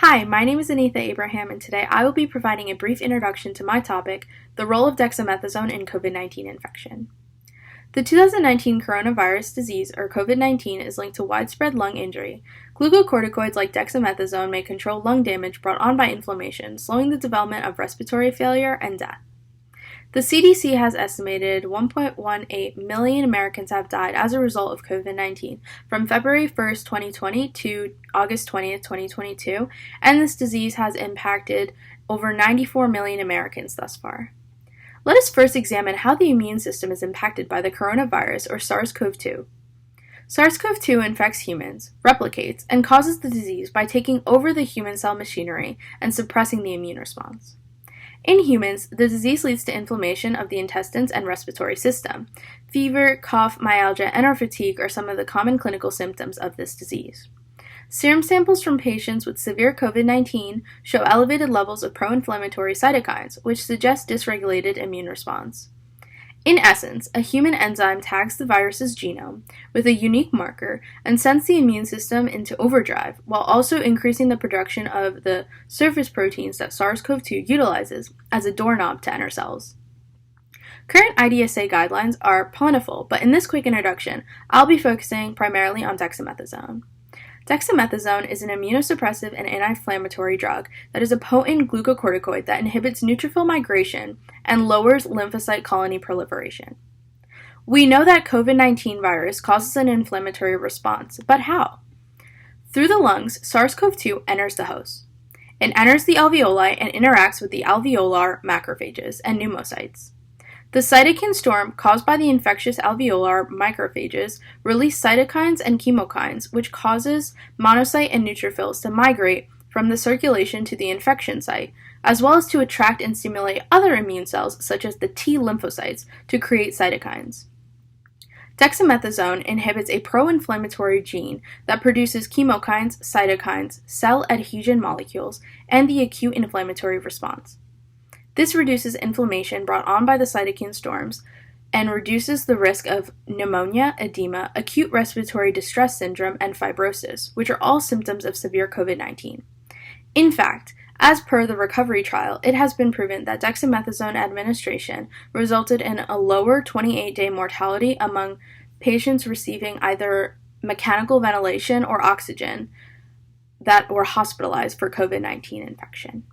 Hi, my name is Anetha Abraham, and today I will be providing a brief introduction to my topic, the role of dexamethasone in COVID-19 infection. The 2019 coronavirus disease, or COVID-19, is linked to widespread lung injury. Glucocorticoids like dexamethasone may control lung damage brought on by inflammation, slowing the development of respiratory failure and death. The CDC has estimated 1.18 million Americans have died as a result of COVID-19 from February 1, 2020 to August 20, 2022, and this disease has impacted over 94 million Americans thus far. Let us first examine how the immune system is impacted by the coronavirus or SARS-CoV-2. SARS-CoV-2 infects humans, replicates, and causes the disease by taking over the human cell machinery and suppressing the immune response. In humans, the disease leads to inflammation of the intestines and respiratory system. Fever, cough, myalgia, and or fatigue are some of the common clinical symptoms of this disease. Serum samples from patients with severe COVID-19 show elevated levels of pro-inflammatory cytokines, which suggest dysregulated immune response. In essence, a human enzyme tags the virus's genome with a unique marker and sends the immune system into overdrive, while also increasing the production of the surface proteins that SARS-CoV-2 utilizes as a doorknob to enter cells. Current IDSA guidelines are plentiful, but in this quick introduction, I'll be focusing primarily on dexamethasone. Dexamethasone is an immunosuppressive and anti-inflammatory drug that is a potent glucocorticoid that inhibits neutrophil migration and lowers lymphocyte colony proliferation. We know that COVID-19 virus causes an inflammatory response, but how? Through the lungs, SARS-CoV-2 enters the host. It enters the alveoli and interacts with the alveolar macrophages and pneumocytes. The cytokine storm caused by the infectious alveolar macrophages release cytokines and chemokines, which causes monocyte and neutrophils to migrate from the circulation to the infection site, as well as to attract and stimulate other immune cells, such as the T lymphocytes, to create cytokines. Dexamethasone inhibits a pro-inflammatory gene that produces chemokines, cytokines, cell adhesion molecules, and the acute inflammatory response. This reduces inflammation brought on by the cytokine storms and reduces the risk of pneumonia, edema, acute respiratory distress syndrome, and fibrosis, which are all symptoms of severe COVID-19. In fact, as per the recovery trial, it has been proven that dexamethasone administration resulted in a lower 28-day mortality among patients receiving either mechanical ventilation or oxygen that were hospitalized for COVID-19 infection.